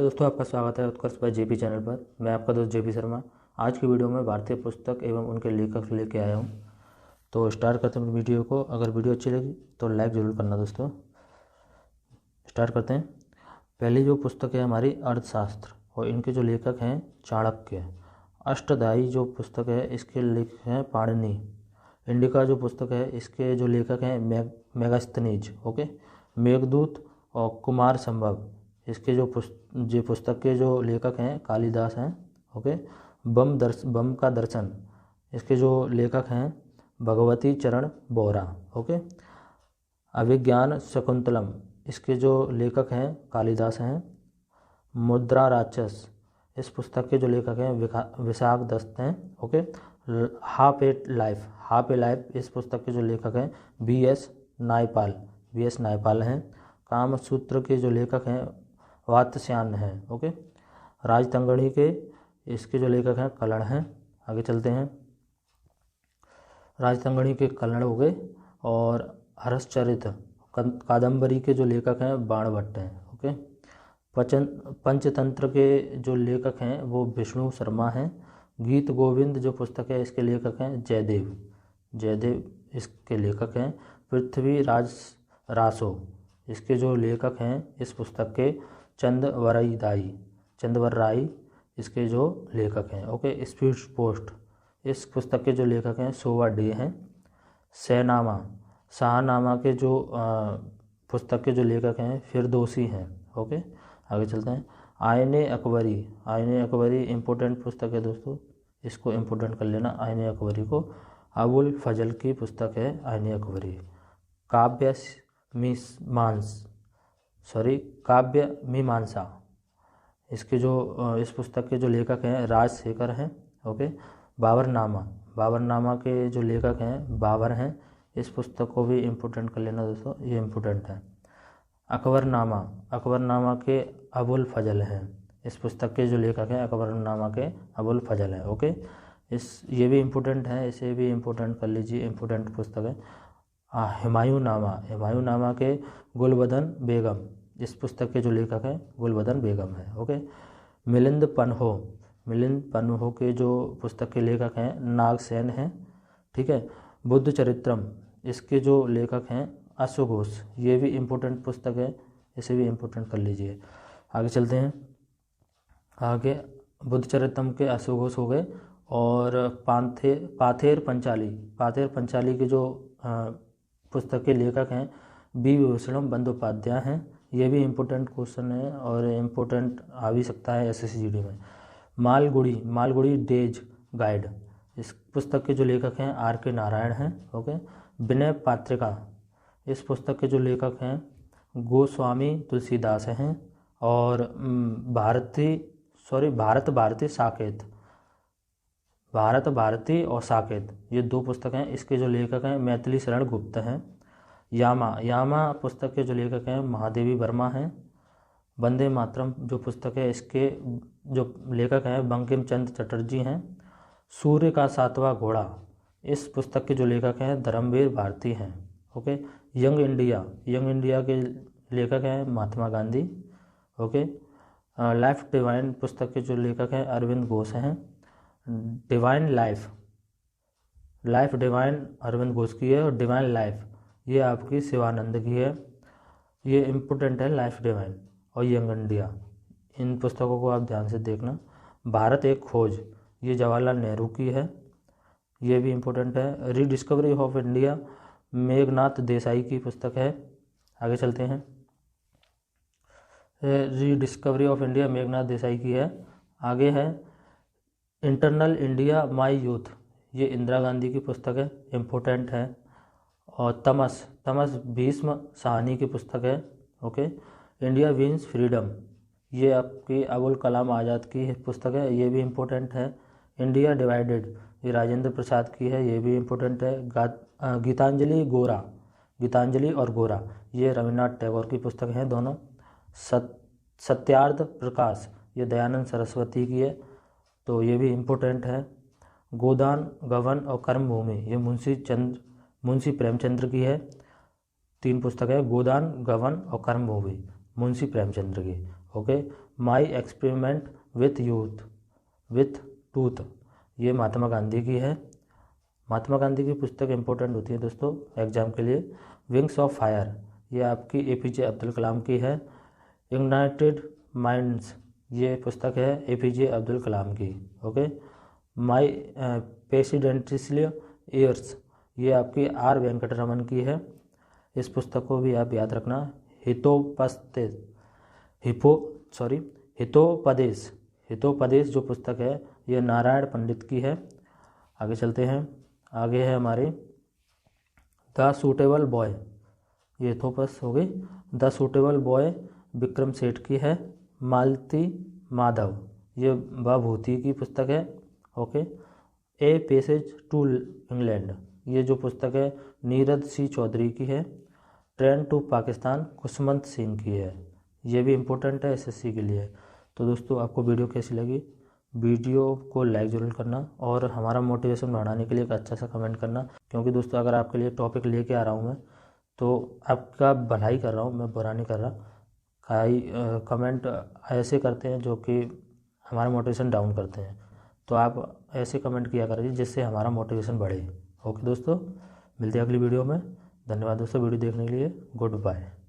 दोस्तों, आपका स्वागत है उत्कर्ष बाय जेपी चैनल पर। मैं आपका दोस्त जेपी शर्मा। आज की वीडियो में भारतीय पुस्तक एवं उनके लेखक लेके आया हूँ। तो स्टार्ट करते हैं वीडियो को। अगर वीडियो अच्छी लगी तो लाइक ज़रूर करना दोस्तों। स्टार्ट करते हैं। पहली जो पुस्तक है हमारी अर्थशास्त्र, और इनके जो लेखक हैं चाणक्य। अष्टधाई जो पुस्तक है इसके लेखक हैं पाणिनि। इंडिका जो पुस्तक है इसके जो लेखक हैं मेगास्थनीज। ओके। मेघदूत और कुमार संभव इसके जो पुस्तक के जो लेखक हैं कालिदास हैं। ओके। बम का दर्शन इसके जो लेखक हैं भगवती चरण बोहरा। ओके। अभिज्ञान शकुंतलम इसके जो लेखक हैं कालिदास हैं। मुद्रा राक्षस इस पुस्तक के जो लेखक हैं विशाख दत्त हैं। ओके। हाफ ए लाइफ इस पुस्तक के जो लेखक हैं बी.एस. नायपाल हैं। कामसूत्र के जो लेखक हैं वात्स्यायन हैं। ओके। राजतंगड़ी के इसके जो लेखक हैं कलण हैं। आगे चलते हैं। राजतंगड़ी के कलण हो गए। और हर्षचरित कादंबरी के जो लेखक हैं बाणभट्ट हैं। ओके। पंचतंत्र के जो लेखक हैं वो विष्णु शर्मा हैं। गीत गोविंद जो पुस्तक है इसके लेखक हैं जयदेव इसके लेखक हैं। पृथ्वी राज रासो इसके जो लेखक हैं इस पुस्तक के चंदवर राय इसके जो लेखक हैं। ओके। स्पीड पोस्ट इस पुस्तक के जो लेखक हैं सोवा डे हैं। शाहनामा के जो पुस्तक के जो लेखक हैं फिरदौसी हैं। ओके। आगे चलते हैं। आईने अकबरी इम्पोर्टेंट पुस्तक है दोस्तों, इसको इम्पोर्टेंट कर लेना आईने अकबरी को। अबुल फजल की पुस्तक है आईने अकबरी। काव्य मीमांसा इसके जो इस पुस्तक के जो लेखक हैं राजशेखर हैं। ओके। बाबरनामा के जो लेखक हैं बाबर हैं। इस पुस्तक को भी इम्पोर्टेंट कर लेना दोस्तों, ये इम्पोर्टेंट है। अकबरनामा के अबुल फजल हैं। इस पुस्तक के जो लेखक हैं अकबरनामा के अबुल फजल हैं। ओके। ये भी इम्पोर्टेंट है, इसे भी इम्पोर्टेंट कर लीजिए, इम्पोर्टेंट पुस्तक है। हुमायूं के गुलबदन बेगम इस पुस्तक के जो लेखक हैं गुलबदन बेगम है। ओके। मिलिंद पन्हो के जो पुस्तक के लेखक हैं नागसेन हैं। ठीक है। बुद्ध चरित्रम इसके जो लेखक हैं अश्व घोष, ये भी इम्पोर्टेंट पुस्तक है, इसे भी इम्पोर्टेंट कर लीजिए। आगे चलते हैं। आगे बुद्ध चरित्रम के अश्व घोष हो गए। और पाथेर पंचाली के जो पुस्तक के लेखक हैं बी विभूषणम बंदोपाध्याय हैं। ये भी इम्पोर्टेंट क्वेश्चन है और इम्पोर्टेंट आ भी सकता है SSGD में। मालगुड़ी डेज गाइड इस पुस्तक के जो लेखक हैं R.K. नारायण हैं। ओके। विनय पत्रिका इस पुस्तक के जो लेखक हैं गोस्वामी तुलसीदास हैं। और भारत भारती और साकेत ये दो पुस्तक हैं, इसके जो लेखक हैं मैथिली शरण गुप्त हैं। यामा पुस्तक के जो लेखक हैं महादेवी वर्मा हैं। वंदे मातरम जो पुस्तक है इसके जो लेखक हैं बंकिम चंद्र चटर्जी हैं। सूर्य का सातवां घोड़ा इस पुस्तक के जो लेखक हैं धर्मवीर भारती हैं। ओके। यंग इंडिया के लेखक हैं Mahatma Gandhi. Okay. Life divine पुस्तक के जो लेखक हैं अरविंद घोष हैं। Divine life divine Arvind Ghosh की है। और डिवाइन लाइफ ये आपकी शिवानंद की है। ये इम्पोर्टेंट है लाइफ डिवाइन और यंग इंडिया, इन पुस्तकों को आप ध्यान से देखना। भारत एक खोज ये जवाहरलाल नेहरू की है, ये भी इम्पोर्टेंट है। Rediscovery of India Meghnath Desai की पुस्तक है। आगे चलते हैं। Rediscovery of India Meghnath Desai की है। आगे है इंटरनल इंडिया माय यूथ, ये इंदिरा गांधी की पुस्तक है, इम्पोर्टेंट है। और तमस भीष्म साहनी की पुस्तक है। ओके। इंडिया विंस फ्रीडम ये आपकी अबुल कलाम आज़ाद की पुस्तक है, ये भी इम्पोर्टेंट है। इंडिया डिवाइडेड ये राजेंद्र प्रसाद की है, ये भी इम्पोर्टेंट है। गीतांजलि और गोरा ये रविन्द्रनाथ टैगोर की पुस्तक हैं दोनों। सत्यार्थ प्रकाश ये दयानंद सरस्वती की है, तो ये भी इम्पोर्टेंट है। गोदान गबन और कर्मभूमि ये मुंशी प्रेमचंद्र की है। 3 पुस्तक है गोदान गबन और कर्मभूमि मुंशी प्रेमचंद्र की। Okay. My experiment with tooth, ये महात्मा गांधी की है। महात्मा गांधी की पुस्तक इंपॉर्टेंट होती है दोस्तों एग्जाम के लिए। विंग्स ऑफ फायर, ये आपकी APJ अब्दुल कलाम की है। इग्नाइटेड माइंड्स, ये पुस्तक है APJ अब्दुल कलाम की। ओके। माई प्रेसिडेंशियल ईयर्स, ये आपकी R वेंकटरमन की है। इस पुस्तक को भी आप याद रखना। हितोपदेश जो पुस्तक है ये नारायण पंडित की है। आगे चलते हैं। आगे है हमारे द सूटेबल बॉय, ये हितोपस हो गई। The suitable boy Vikram Seth की है। मालती माधव, ये भभूति की पुस्तक है। Okay. A passage to England, ये जो पुस्तक है नीरज सी चौधरी की है। ट्रेन टू पाकिस्तान खुशवंत सिंह की है। ये भी इम्पोर्टेंट है SSC के लिए। तो दोस्तों आपको वीडियो कैसी लगी, वीडियो को लाइक ज़रूर करना और हमारा मोटिवेशन बढ़ाने के लिए एक अच्छा सा कमेंट करना, क्योंकि दोस्तों अगर आपके लिए टॉपिक लेके आ रहा हूँ मैं तो आपका भलाई कर रहा हूँ, मैं बुरा नहीं कर रहा। कमेंट ऐसे करते हैं जो कि हमारा मोटिवेशन डाउन करते हैं, तो आप ऐसे कमेंट किया करिए जिससे हमारा मोटिवेशन बढ़े। ओके दोस्तों, मिलते हैं अगली वीडियो में। धन्यवाद दोस्तों वीडियो देखने के लिए। Good bye.